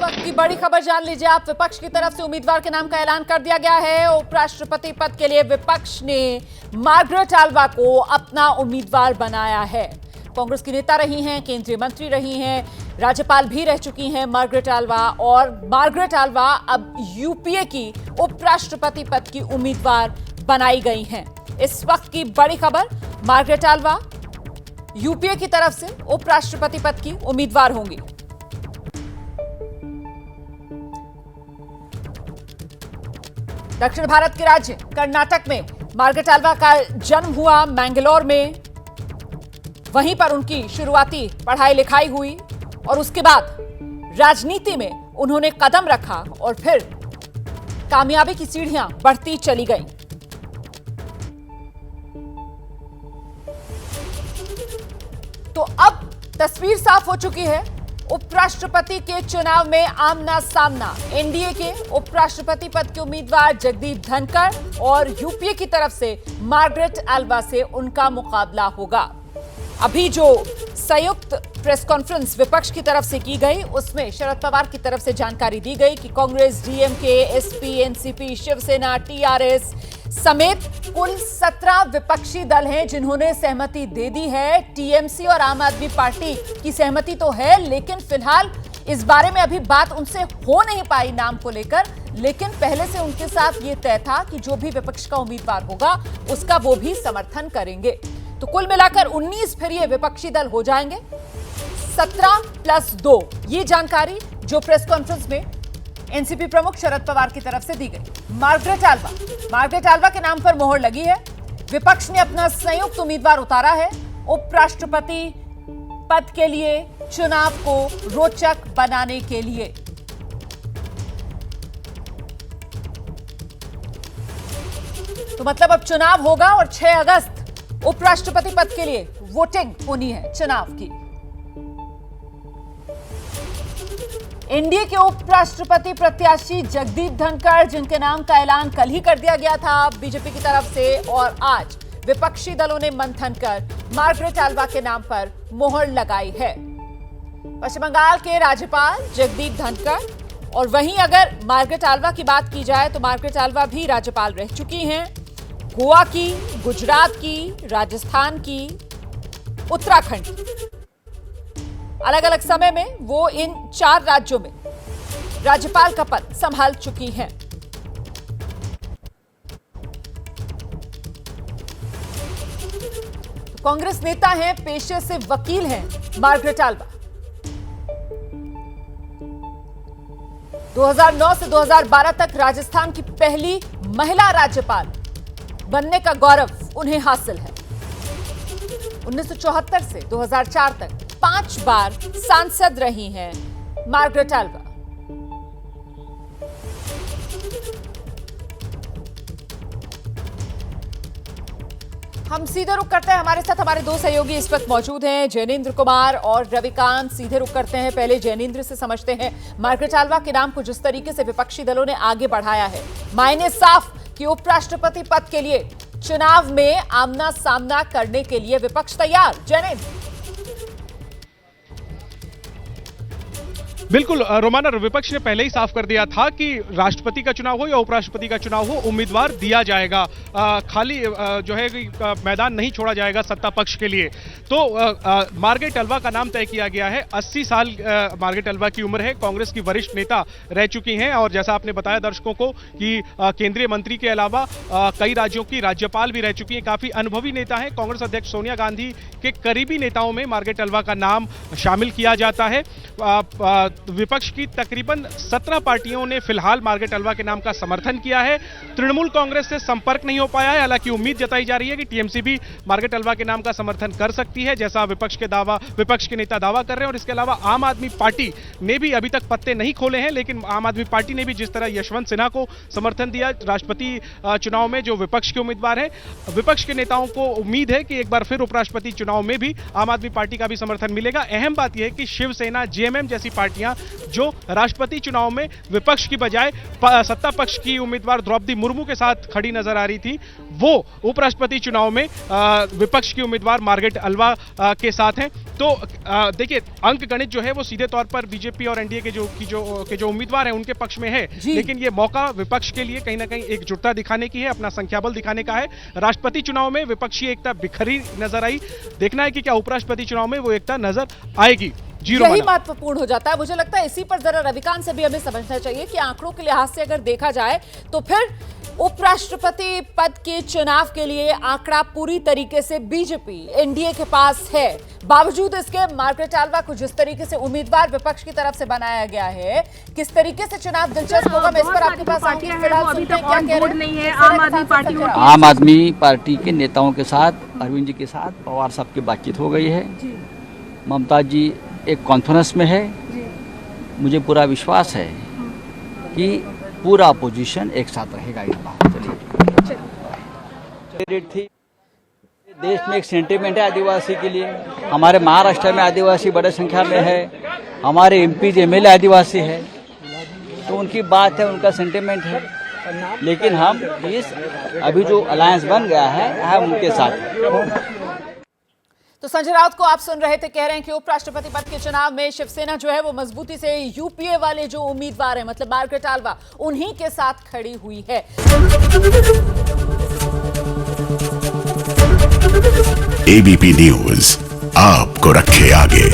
वक्त की बड़ी खबर जान लीजिए आप। विपक्ष की तरफ से उम्मीदवार के नाम का ऐलान कर दिया गया है। उपराष्ट्रपति पद के लिए विपक्ष ने मार्गरेट आल्वा को अपना उम्मीदवार बनाया है। कांग्रेस की नेता रही हैं, केंद्रीय मंत्री रही हैं, राज्यपाल भी रह चुकी हैं मार्गरेट आल्वा, और मार्गरेट आल्वा अब यूपीए की उपराष्ट्रपति पद की उम्मीदवार बनाई गई हैं। इस वक्त की बड़ी खबर, मार्गरेट आल्वा यूपीए की तरफ से उपराष्ट्रपति पद की उम्मीदवार होंगी। दक्षिण भारत के राज्य कर्नाटक में मार्गरेट आल्वा का जन्म हुआ, मैंगलोर में। वहीं पर उनकी शुरुआती पढ़ाई लिखाई हुई और उसके बाद राजनीति में उन्होंने कदम रखा और फिर कामयाबी की सीढ़ियां बढ़ती चली गईं। तो अब तस्वीर साफ हो चुकी है। उपराष्ट्रपति के चुनाव में आमना सामना एनडीए के उपराष्ट्रपति पद के उम्मीदवार जगदीप धनखड़ और यूपीए की तरफ से मार्गरेट आल्वा से उनका मुकाबला होगा। अभी जो संयुक्त प्रेस कॉन्फ्रेंस विपक्ष की तरफ से की गई, उसमें शरद पवार की तरफ से जानकारी दी गई कि Congress, DMK, SP, NCP, Shiv Sena, TRS समेत कुल 17 विपक्षी दल हैं जिन्होंने सहमति दे दी है। टीएमसी और आम आदमी पार्टी की सहमति तो है, लेकिन फिलहाल इस बारे में अभी बात उनसे हो नहीं पाई नाम को लेकर। लेकिन पहले से उनके साथ ये तय था कि जो भी विपक्ष का उम्मीदवार होगा उसका वो भी समर्थन करेंगे। तो कुल मिलाकर 19 फिर ये विपक्षी दल हो जाएंगे, 17 + 2। ये जानकारी जो प्रेस कॉन्फ्रेंस में एनसीपी प्रमुख शरद पवार की तरफ से दी गई। मार्गरेट आल्वा के नाम पर मोहर लगी है। विपक्ष ने अपना संयुक्त उम्मीदवार उतारा है। उपराष्ट्रपति पद के लिए चुनाव को रोचक बनाने के लिए तो मतलब अब चुनाव होगा और 6 अगस्त उपराष्ट्रपति पद के लिए वोटिंग होनी है चुनाव की। एनडीए के उपराष्ट्रपति प्रत्याशी जगदीप धनखड़, जिनके नाम का ऐलान कल ही कर दिया गया था बीजेपी की तरफ से, और आज विपक्षी दलों ने मंथन कर मार्गरेट आल्वा के नाम पर मोहर लगाई है। पश्चिम बंगाल के राज्यपाल जगदीप धनखड़, और वहीं अगर मार्गरेट आल्वा की बात की जाए तो मार्गरेट आल्वा भी राज्यपाल रह चुकी हैं। गोवा की, गुजरात की, राजस्थान की, उत्तराखंड की। अलग अलग समय में वो इन 4 राज्यों में राज्यपाल का पद संभाल चुकी हैं। कांग्रेस नेता हैं, पेशे से वकील हैं मार्गरेट आल्वा। 2009 से 2012 तक राजस्थान की पहली महिला राज्यपाल बनने का गौरव उन्हें हासिल है। 1974 से 2004 तक 5 बार सांसद रही हैं मार्गरेट आल्वा। हम सीधे रुख करते हैं, हमारे साथ हमारे 2 सहयोगी इस वक्त मौजूद हैं, जैनेंद्र कुमार और रविकांत। सीधे रुख करते हैं, पहले जैनेंद्र से समझते हैं मार्गरेट आल्वा के नाम को जिस तरीके से विपक्षी दलों ने आगे बढ़ाया है, मायने साफ कि उपराष्ट्रपति पद के लिए चुनाव में आमना सामना करने के लिए विपक्ष तैयार। जैनेंद्र। बिल्कुल रोमाना, विपक्ष ने पहले ही साफ कर दिया था कि राष्ट्रपति का चुनाव हो या उपराष्ट्रपति का चुनाव हो, उम्मीदवार दिया जाएगा। खाली जो है मैदान नहीं छोड़ा जाएगा सत्ता पक्ष के लिए। तो मार्गरेट आल्वा का नाम तय किया गया है। 80 साल मार्गरेट आल्वा की उम्र है, कांग्रेस की वरिष्ठ नेता रह चुकी हैं, और जैसा आपने बताया दर्शकों को कि केंद्रीय मंत्री के अलावा कई राज्यों की राज्यपाल भी रह चुकी हैं। काफी अनुभवी नेता हैं। कांग्रेस अध्यक्ष सोनिया गांधी के करीबी नेताओं में मार्गरेट आल्वा का नाम शामिल किया जाता है। विपक्ष की तकरीबन 17 पार्टियों ने फिलहाल मार्गरेट आल्वा के नाम का समर्थन किया है। तृणमूल कांग्रेस से संपर्क नहीं हो पाया है, हालांकि उम्मीद जताई जा रही है कि टीएमसी भी मार्गरेट आल्वा के नाम का समर्थन कर सकती है, जैसा विपक्ष के नेता दावा कर रहे हैं। और इसके अलावा आम आदमी पार्टी ने भी अभी तक पत्ते नहीं खोले हैं, लेकिन आम आदमी पार्टी ने भी जिस तरह यशवंत सिन्हा को समर्थन दिया राष्ट्रपति चुनाव में, जो विपक्ष के उम्मीदवार हैं, विपक्ष के नेताओं को उम्मीद है कि एक बार फिर उपराष्ट्रपति चुनाव में भी आम आदमी पार्टी का भी समर्थन मिलेगा। अहम बात यह है कि शिवसेना, जेएमएम जैसी पार्टियां पार्टियां जो राष्ट्रपति चुनाव में विपक्ष की बजाय सत्ता पक्ष की उम्मीदवार द्रौपदी मुर्मू के साथ खड़ी नजर आ रही थी, वो उपराष्ट्रपति चुनाव में विपक्ष की उम्मीदवार मार्गरेट अल्वा के साथ हैं। तो देखिए, अंक गणित जो है वो सीधे तौर पर बीजेपी और एनडीए के जो उम्मीदवार हैं उनके पक्ष में है, लेकिन ये मौका विपक्ष के लिए कहीं ना कहीं एकजुटता दिखाने की है, अपना संख्याबल दिखाने का है। राष्ट्रपति चुनाव में विपक्षी एकता बिखरी नजर आई, देखना है कि क्या उपराष्ट्रपति चुनाव में वो एकता नजर आएगी। यही महत्वपूर्ण हो जाता है। मुझे लगता है इसी पर जरा रविकांत से भी हमें समझना चाहिए कि आंकड़ों के लिहाज से अगर देखा जाए तो फिर उपराष्ट्रपति पद के चुनाव के लिए आंकड़ा पूरी तरीके से बीजेपी एनडीए के पास है। बावजूद इसके मार्गरेट अल्वा को जिस तरीके से उम्मीदवार विपक्ष की तरफ से बनाया गया है, किस तरीके से चुनाव दिलचस्प होगा, मैं इस पर आपके पास आऊंगी। फिलहाल सुनते हैं क्या कह रहे हैं आम आदमी पार्टी के नेताओं के साथ, अरविंद जी के साथ, पवार साहब की बातचीत हो गई है। ममता जी एक कॉन्फ्रेंस में है। मुझे पूरा विश्वास है कि पूरा अपोजिशन एक साथ रहेगा इस बार। चलिए, देश में एक सेंटिमेंट है आदिवासी के लिए। हमारे महाराष्ट्र में आदिवासी बड़े संख्या में है, हमारे एमपी एमएलए आदिवासी है, तो उनकी बात है, उनका सेंटिमेंट है। लेकिन हम इस अभी जो अलायंस बन गया है हम उनके साथ। तो संजय राउत को आप सुन रहे थे, कह रहे हैं कि उपराष्ट्रपति पद के चुनाव में शिवसेना जो है वो मजबूती से यूपीए वाले जो उम्मीदवार हैं, मतलब मार्गरेट अल्वा, उन्हीं के साथ खड़ी हुई है। एबीपी न्यूज आपको रखे आगे।